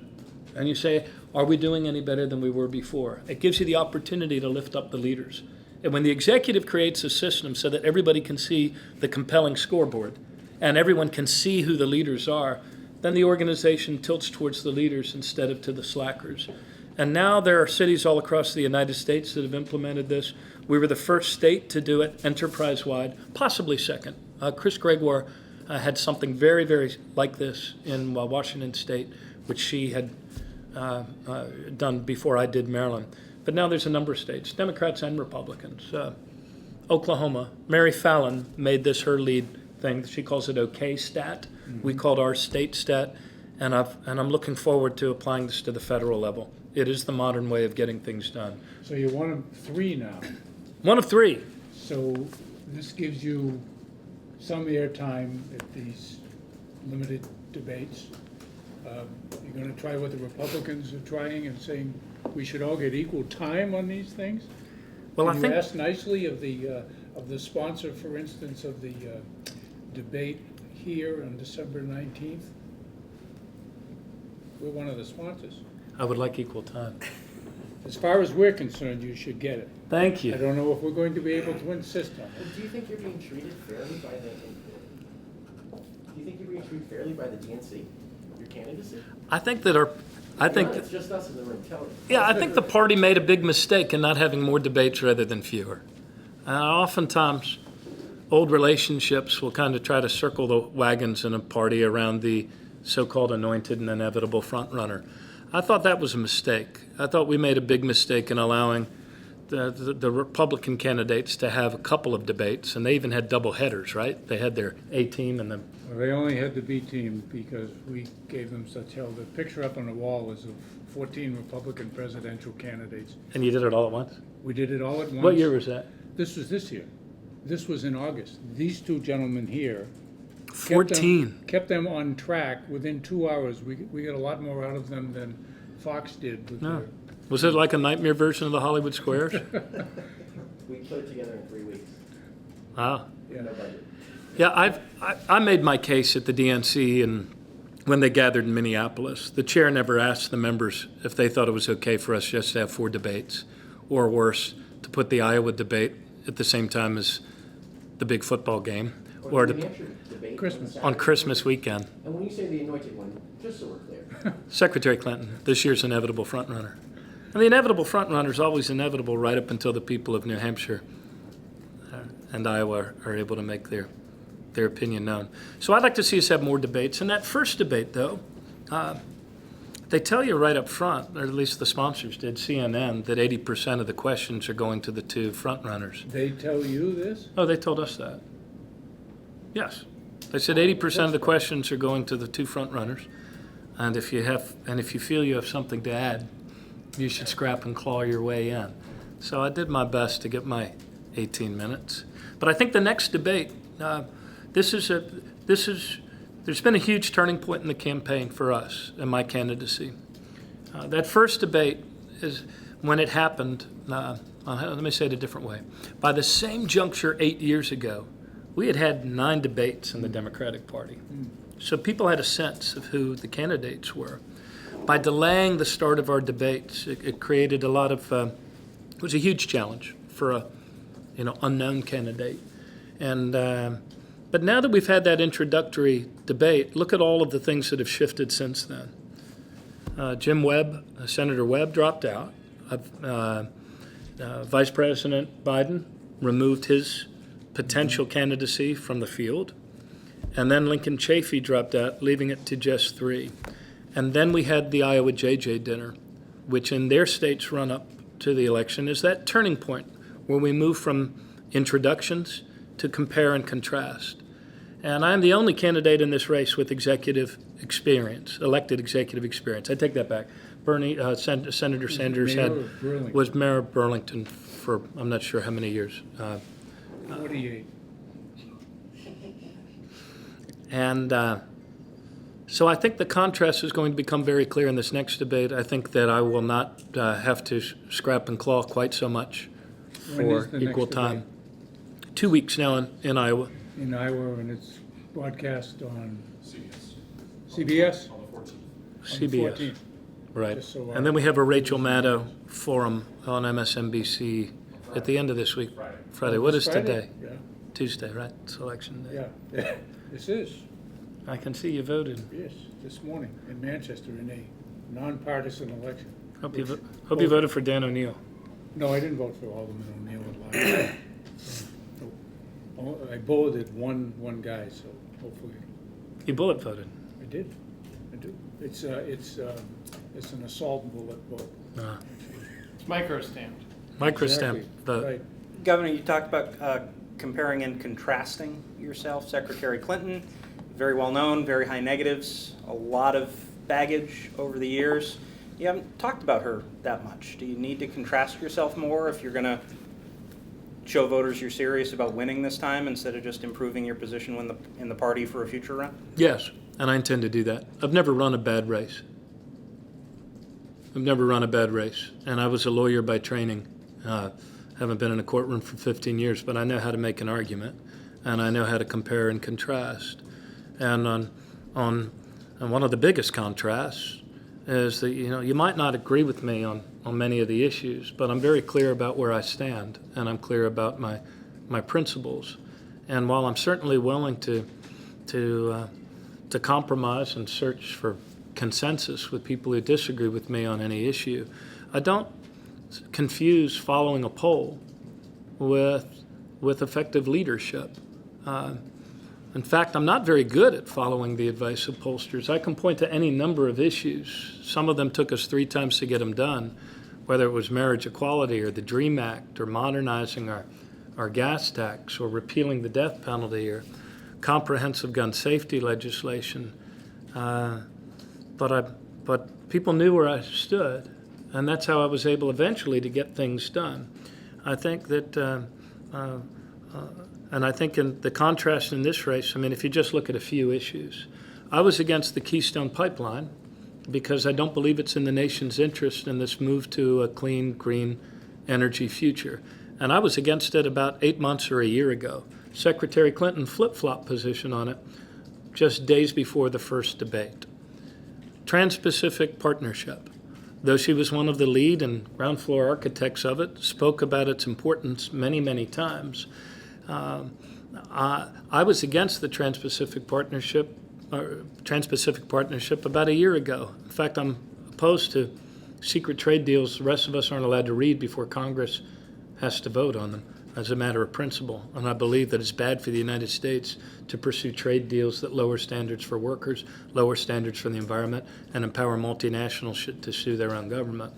and you say, are we doing any better than we were before? It gives you the opportunity to lift up the leaders. And when the executive creates a system so that everybody can see the compelling scoreboard and everyone can see who the leaders are, then the organization tilts towards the leaders instead of to the slackers. And now there are cities all across the United States that have implemented this. We were the first state to do it enterprise-wide, possibly second. Chris Gregoire had something very, very like this in Washington State, which she had done before I did Maryland. But now there's a number of states, Democrats and Republicans. Oklahoma, Mary Fallon made this her lead thing. She calls it OK Stat. We called ours State Stat, and I'm looking forward to applying this to the federal level. It is the modern way of getting things done. So you're one of three now. One of three. So this gives you some airtime at these limited debates. You're going to try what the Republicans are trying and saying we should all get equal time on these things? Well, I Can think you ask nicely of the sponsor, for instance, of the debate here on December 19th? We're one of the sponsors. I would like equal time. As far as we're concerned, you should get it. Thank I you. don't know if we're going to be able to insist on it. Do you think you're being treated fairly by the DNC, your candidacy? I think that It's just us in the room, tell me. Yeah, I think the party made a big mistake in not having more debates rather than fewer. Oftentimes, old relationships will kind of try to circle the wagons in a party around the so-called anointed and inevitable front runner. I thought that was a mistake. I thought we made a big mistake in allowing the Republican candidates to have a couple of debates, and they even had double headers, right? They had their A team and the. Well, they only had the B team because we gave them such hell. The picture up on the wall is of 14 Republican presidential candidates. And you did it all at once? We did it all at once. What year was that? This was this year. This was in August. These two gentlemen here 14. kept them on track within 2 hours. We got a lot more out of them than Fox did with No. their. Was it like a nightmare version of the Hollywood Squares? We put it together in 3 weeks, Wow. Yeah. no budget. Yeah, I made my case at the DNC, and when they gathered in Minneapolis, the chair never asked the members if they thought it was okay for us just to have 4 debates, or worse, to put the Iowa debate at the same time as the big football game, or the to, New Hampshire debate Christmas. on Christmas weekend. And when you say the anointed one, just so we're clear, Secretary Clinton, this year's inevitable frontrunner. And the inevitable frontrunner is always inevitable right up until the people of New Hampshire and Iowa are able to make their opinion known. So I'd like to see us have more debates. And that first debate, though, they tell you right up front, or at least the sponsors did, CNN, that 80% of the questions are going to the two frontrunners. They tell you this? Oh, they told us that. Yes. They said 80% of the questions are going to the two frontrunners. And if you feel you have something to add, you should scrap and claw your way in. So I did my best to get my 18 minutes. But I think the next debate, this is there's been a huge turning point in the campaign for us and my candidacy. That first debate is when it happened. Let me say it a different way. By the same juncture 8 years ago, we had 9 debates in the Democratic Party. So people had a sense of who the candidates were. By delaying the start of our debates, it created a lot of, it was a huge challenge for a unknown candidate. And but now that we've had that introductory debate, look at all of the things that have shifted since then. Jim Webb, Senator Webb, dropped out. Vice President Biden removed his potential candidacy from the field. And then Lincoln Chafee dropped out, leaving it to just 3. And then we had the Iowa JJ dinner, which in their state's run-up to the election is that turning point where we move from introductions to compare and contrast. And I'm the only candidate in this race with executive experience, elected executive experience. I take that back. Senator Sanders was mayor of Burlington for I'm not sure how many years. 48. And so I think the contrast is going to become very clear in this next debate. I think that I will not have to scrap and claw quite so much When is for the equal next time. debate? 2 weeks now in Iowa. In Iowa, and it's broadcast on CBS? On the CBS. 14th. Right. Just so, And then we have a Rachel Maddow forum on MSNBC at the end of this week. Friday. What is Friday? today? Yeah, Tuesday, right? It's election day. yeah. This is, I can see you voted. yes, this morning in Manchester in a nonpartisan election. Hope you Both- voted for Dan O'Neill. No, I didn't vote for Alderman O'Neill at large. I bulleted one guy, so hopefully, You bullet voted. I did. It's an assault bullet vote. It's micro-stamped. Microstamp Exactly, vote. right. Governor, you talked about comparing and contrasting yourself. Secretary Clinton, very well known, very high negatives, a lot of baggage over the years. You haven't talked about her that much. Do you need to contrast yourself more if you're going to show voters you're serious about winning this time instead of just improving your position in the party for a future run? Yes, and I intend to do that. I've never run a bad race. And I was a lawyer by training. Haven't been in a courtroom for 15 years, but I know how to make an argument, and I know how to compare and contrast. And on one of the biggest contrasts is that you might not agree with me on many of the issues, but I'm very clear about where I stand, and I'm clear about my principles. And while I'm certainly willing to compromise and search for consensus with people who disagree with me on any issue, I don't confuse following a poll with effective leadership. In fact, I'm not very good at following the advice of pollsters. I can point to any number of issues. Some of them took us 3 times to get them done, whether it was marriage equality or the DREAM Act or modernizing our gas tax or repealing the death penalty or comprehensive gun safety legislation. But people knew where I stood, and that's how I was able eventually to get things done. I think that and I think in the contrast in this race, I mean, if you just look at a few issues, I was against the Keystone Pipeline because I don't believe it's in the nation's interest in this move to a clean, green energy future. And I was against it about 8 months or a year ago. Secretary Clinton flip-flopped position on it just days before the first debate. Trans-Pacific Partnership, though she was one of the lead and ground floor architects of it, spoke about its importance many, many times. I was against the Trans-Pacific Partnership about a year ago. In fact, I'm opposed to secret trade deals the rest of us aren't allowed to read before Congress has to vote on them as a matter of principle. And I believe that it's bad for the United States to pursue trade deals that lower standards for workers, lower standards for the environment, and empower multinationals to sue their own government.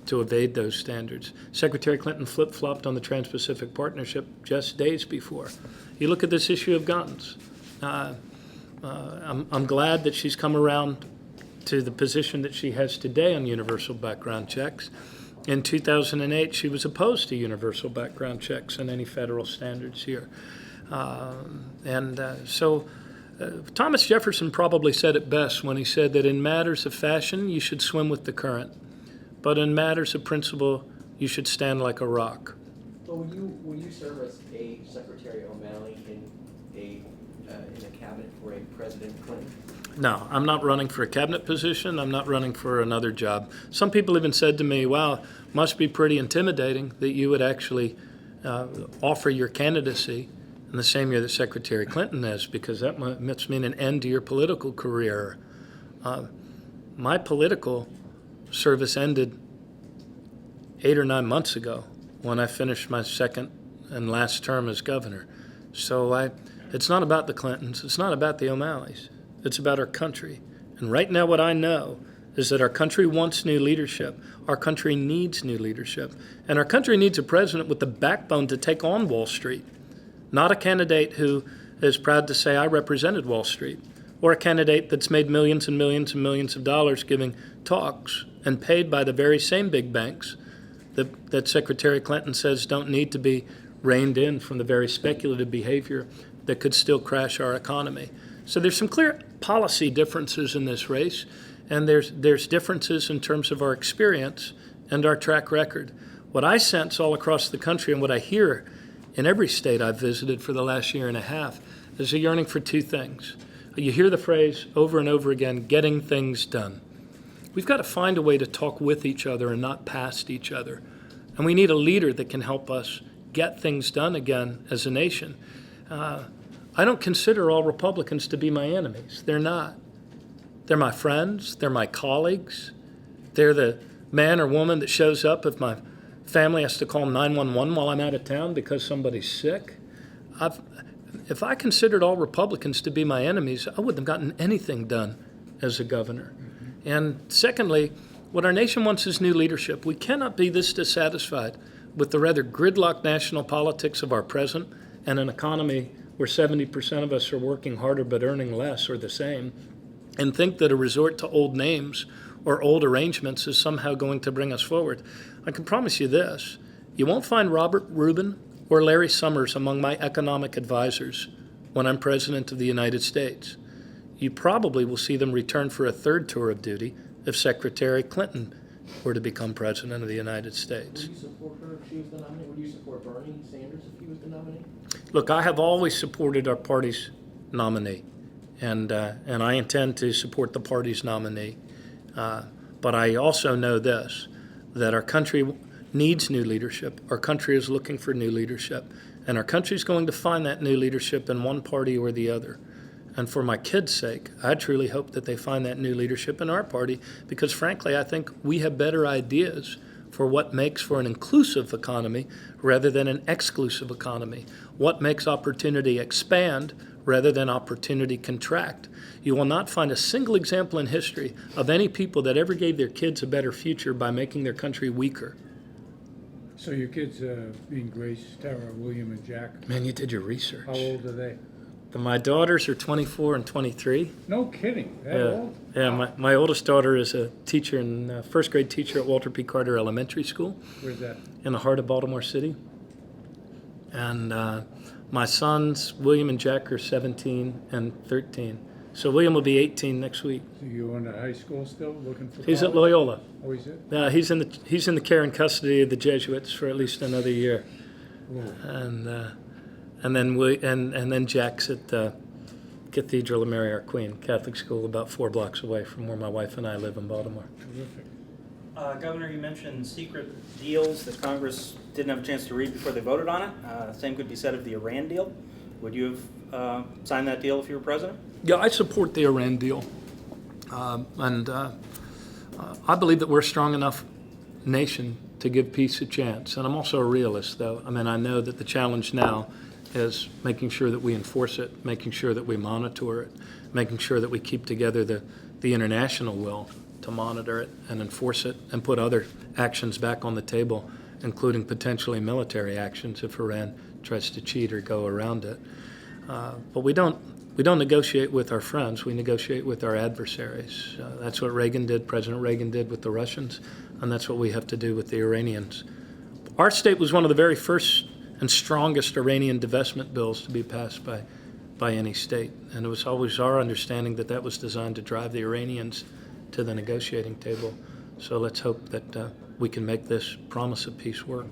To evade those standards. Secretary Clinton flip-flopped on the Trans-Pacific Partnership just days before. You look at this issue of guns. I'm glad that she's come around to the position that she has today on universal background checks. In 2008, she was opposed to universal background checks and any federal standards here. So Thomas Jefferson probably said it best when he said that in matters of fashion, you should swim with the current, but in matters of principle, you should stand like a rock. So will you serve as a Secretary O'Malley in the cabinet for a President Clinton? No, I'm not running for a cabinet position. I'm not running for another job. Some people even said to me, wow, must be pretty intimidating that you would actually offer your candidacy in the same year that Secretary Clinton is, because that must mean an end to your political career. My political service ended 8 or 9 months ago when I finished my second and last term as governor. So it's not about the Clintons. It's not about the O'Malleys. It's about our country. And right now what I know is that our country wants new leadership. Our country needs new leadership. And our country needs a president with the backbone to take on Wall Street, not a candidate who is proud to say, I represented Wall Street, or a candidate that's made millions and millions and millions of dollars giving talks and paid by the very same big banks that Secretary Clinton says don't need to be reined in from the very speculative behavior that could still crash our economy. So there's some clear policy differences in this race, and there's differences in terms of our experience and our track record. What I sense all across the country and what I hear in every state I've visited for the last year and a half is a yearning for two things. You hear the phrase over and over again, getting things done. We've got to find a way to talk with each other and not past each other. And we need a leader that can help us get things done again as a nation. I don't consider all Republicans to be my enemies. They're not. They're my friends. They're my colleagues. They're the man or woman that shows up if my family has to call 911 while I'm out of town because somebody's sick. If I considered all Republicans to be my enemies, I wouldn't have gotten anything done as a governor. And secondly, what our nation wants is new leadership. We cannot be this dissatisfied with the rather gridlocked national politics of our present and an economy where 70% of us are working harder but earning less or the same, and think that a resort to old names or old arrangements is somehow going to bring us forward. I can promise you this, you won't find Robert Rubin or Larry Summers among my economic advisors when I'm President of the United States. You probably will see them return for a third tour of duty if Secretary Clinton were to become President of the United States. Would you support her if she was the nominee? Would you support Bernie Sanders if he was the nominee? Look, I have always supported our party's nominee, and I intend to support the party's nominee. But I also know this, that our country needs new leadership. Our country is looking for new leadership, and our country is going to find that new leadership in one party or the other. And for my kids' sake, I truly hope that they find that new leadership in our party, because frankly, I think we have better ideas for what makes for an inclusive economy rather than an exclusive economy, what makes opportunity expand rather than opportunity contract. You will not find a single example in history of any people that ever gave their kids a better future by making their country weaker. So your kids, being Grace, Tara, William, and Jack, Man, you did your research. how old are they? My daughters are 24 and 23. No kidding, that Yeah, old? yeah. My oldest daughter is a teacher first grade teacher at Walter P. Carter Elementary School Where's that? in the heart of Baltimore City. And my sons, William and Jack, are 17 and 13. So William will be 18 next week. So you in the high school still, looking for He's at college? Loyola. Oh, he's it? He's in the care and custody of the Jesuits for at least another year. Whoa. And then Jack's at Cathedral of Mary Our Queen Catholic School, about 4 blocks away from where my wife and I live in Baltimore. Terrific. Governor, you mentioned secret deals that Congress didn't have a chance to read before they voted on it. Same could be said of the Iran deal. Would you have signed that deal if you were president? Yeah, I support the Iran deal. I believe that we're a strong enough nation to give peace a chance. And I'm also a realist, though. I mean, I know that the challenge now is making sure that we enforce it, making sure that we monitor it, making sure that we keep together the international will to monitor it and enforce it and put other actions back on the table, including potentially military actions if Iran tries to cheat or go around it. But we don't negotiate with our friends, we negotiate with our adversaries. That's what President Reagan did with the Russians, and that's what we have to do with the Iranians. Our state was one of the very first and strongest Iranian divestment bills to be passed by by any state. And it was always our understanding that that was designed to drive the Iranians to the negotiating table. So let's hope that we can make this promise of peace work.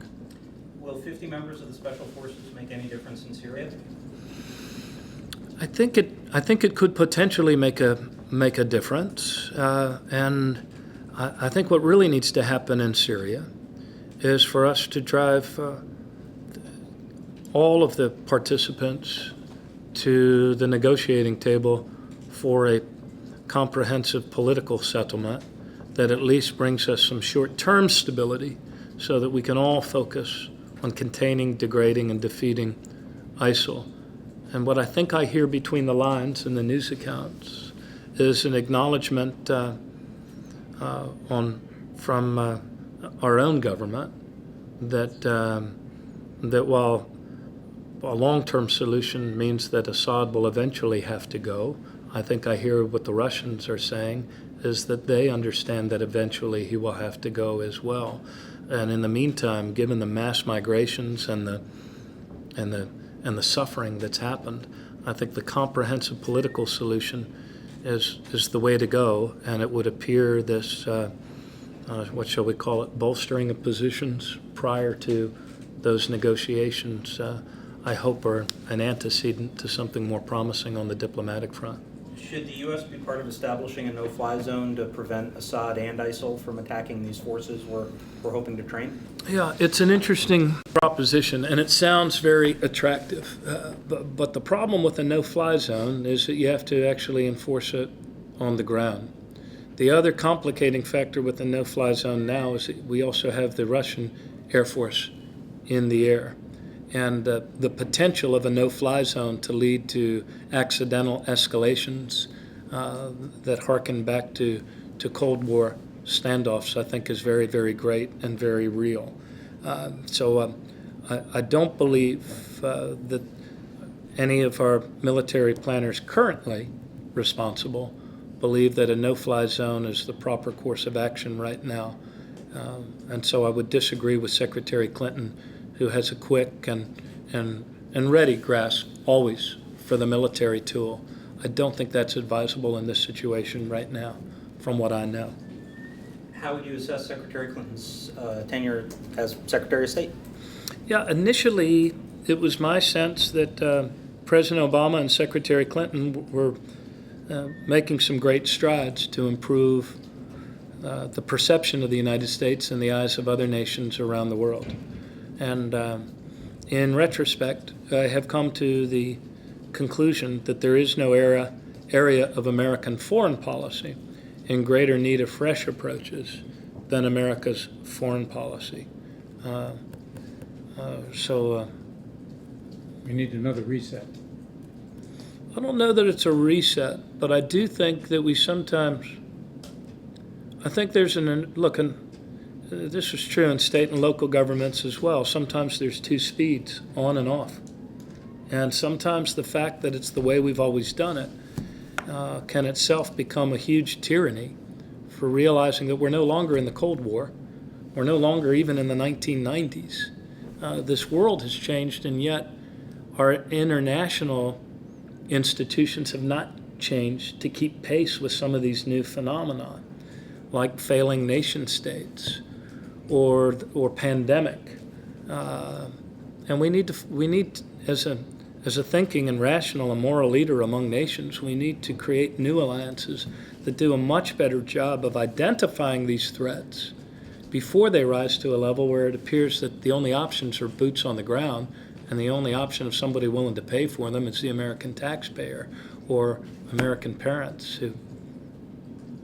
Will 50 members of the Special Forces make any difference in Syria? I think it could potentially make a difference, and I think what really needs to happen in Syria is for us to drive all of the participants to the negotiating table for a comprehensive political settlement that at least brings us some short-term stability so that we can all focus on containing, degrading, and defeating ISIL. And what I think I hear between the lines in the news accounts is an acknowledgement from our own government that while a long-term solution means that Assad will eventually have to go, I think I hear what the Russians are saying is that they understand that eventually he will have to go as well. And in the meantime, given the mass migrations and the suffering that's happened, I think the comprehensive political solution is the way to go. And it would appear this, what shall we call it, bolstering of positions prior to those negotiations, I hope are an antecedent to something more promising on the diplomatic front. Should the U.S. be part of establishing a no-fly zone to prevent Assad and ISIL from attacking these forces we're hoping to train? Yeah, it's an interesting proposition, and it sounds very attractive. But the problem with a no-fly zone is that you have to actually enforce it on the ground. The other complicating factor with the no-fly zone now is that we also have the Russian Air Force in the air. And the potential of a no-fly zone to lead to accidental escalations that harken back to Cold War standoffs, I think, is very, very great and very real. So I don't believe that any of our military planners currently responsible believe that a no-fly zone is the proper course of action right now. And so I would disagree with Secretary Clinton, who has a quick and ready grasp always for the military tool. I don't think that's advisable in this situation right now, from what I know. How would you assess Secretary Clinton's tenure as Secretary of State? Yeah, initially it was my sense that President Obama and Secretary Clinton were making some great strides to improve the perception of the United States in the eyes of other nations around the world. And in retrospect, I have come to the conclusion that there is no area of American foreign policy in greater need of fresh approaches than America's foreign policy. We need another reset. I don't know that it's a reset, but I do think that we sometimes, I think there's this is true in state and local governments as well. Sometimes there's two speeds, on and off. And sometimes the fact that it's the way we've always done it can itself become a huge tyranny for realizing that we're no longer in the Cold War. We're no longer even in the 1990s. This world has changed, and yet our international institutions have not changed to keep pace with some of these new phenomena, like failing nation states or pandemic. And we need as a thinking and rational and moral leader among nations, we need to create new alliances that do a much better job of identifying these threats before they rise to a level where it appears that the only options are boots on the ground, and the only option of somebody willing to pay for them is the American taxpayer or American parents who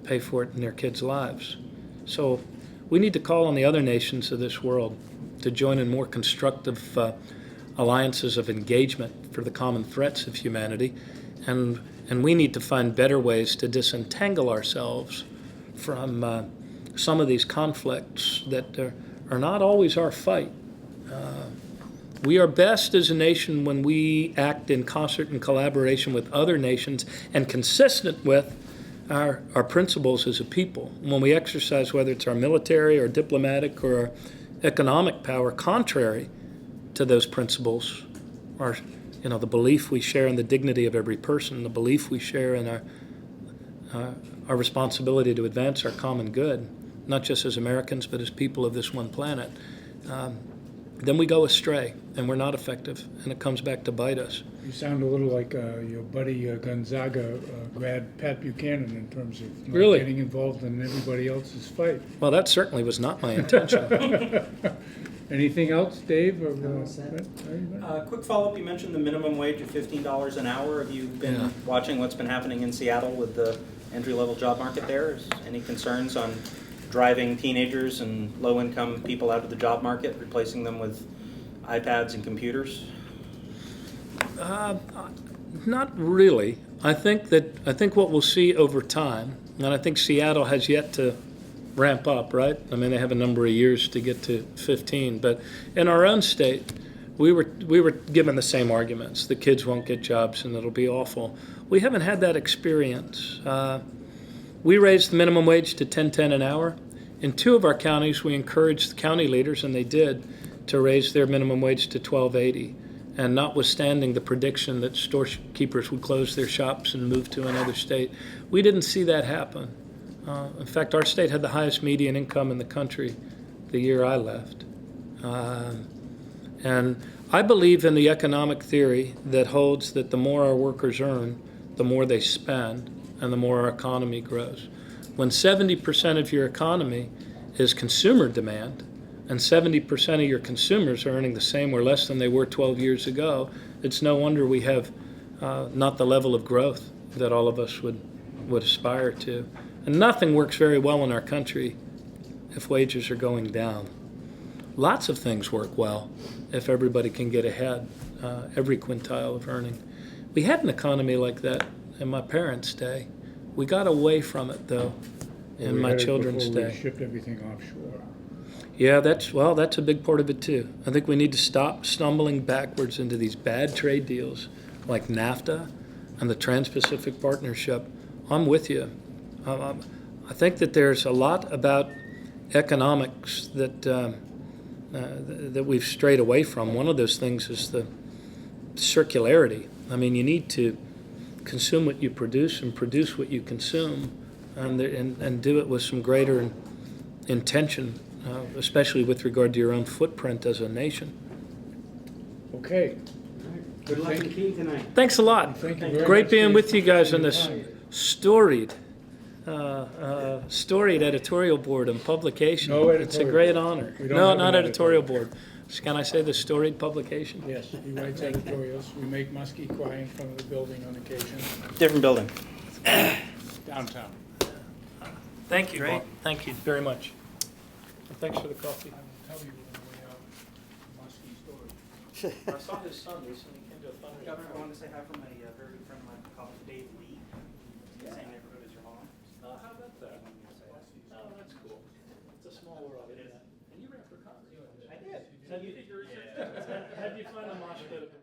pay for it in their kids' lives. So we need to call on the other nations of this world to join in more constructive alliances of engagement for the common threats of humanity, and we need to find better ways to disentangle ourselves from some of these conflicts that are not always our fight. We are best as a nation when we act in concert and collaboration with other nations and consistent with our principles as a people. When we exercise, whether it's our military or diplomatic or economic power, contrary to those principles, our the belief we share in the dignity of every person, the belief we share in our responsibility to advance our common good, not just as Americans, but as people of this one planet, then we go astray and we're not effective, and it comes back to bite us. You sound a little like your buddy Gonzaga grad Pat Buchanan in terms of not Really? getting involved in everybody else's fight. Well, that certainly was not my intention. Anything else, Dave? Or, I'm all set. anybody? Quick follow-up, you mentioned the minimum wage of $15 an hour. Have you been Yeah. watching what's been happening in Seattle with the entry-level job market there? Is any concerns on driving teenagers and low-income people out of the job market, replacing them with iPads and computers? Not really. I think what we'll see over time, and I think Seattle has yet to ramp up, right? I mean, they have a number of years to get to 15, but in our own state, we were given the same arguments. The kids won't get jobs and it'll be awful. We haven't had that experience. We raised the minimum wage to $10.10 an hour. In 2 of our counties, we encouraged the county leaders, and they did, to raise their minimum wage to $12.80. And notwithstanding the prediction that storekeepers would close their shops and move to another state, we didn't see that happen. In fact, our state had the highest median income in the country the year I left. And I believe in the economic theory that holds that the more our workers earn, the more they spend, and the more our economy grows. When 70% of your economy is consumer demand, and 70% of your consumers are earning the same or less than they were 12 years ago, it's no wonder we have not the level of growth that all of us would aspire to. And nothing works very well in our country if wages are going down. Lots of things work well if everybody can get ahead, every quintile of earning. We had an economy like that in my parents' day. We got away from it, though, in We my had it children's before day. We shipped everything offshore. Yeah, that's a big part of it too. I think we need to stop stumbling backwards into these bad trade deals like NAFTA and the Trans-Pacific Partnership. I'm with you. I think that there's a lot about economics that we've strayed away from. One of those things is the circularity. I mean, you need to consume what you produce and produce what you consume, and do it with some greater intention, especially with regard to your own footprint as a nation. Okay. Good luck in Keene tonight. Thanks a lot. Thank you very Great much, being Steve, with you guys for on your this time. storied editorial board and publication. No It's a editorial great board. honor. We don't No, have not an editorial editorial. board. Can I say the storied publication? Yes, he writes editorials. We make Muskie cry in front of the building on occasion, Different building. downtown. Thank you, Great. Bob. Thank you very much. Thanks for the coffee. I will tell you on the way out, Muskie story. I saw his son recently came to a fundraiser. Governor, I wanted to say hi from a very good friend of mine, college, Dave Lee. Same neighborhood as your mom. Oh, how about that? Oh, that's cool. It's a small world. It is. And you ran for Congress. I did. You did your research? How'd you find the mosh pit at the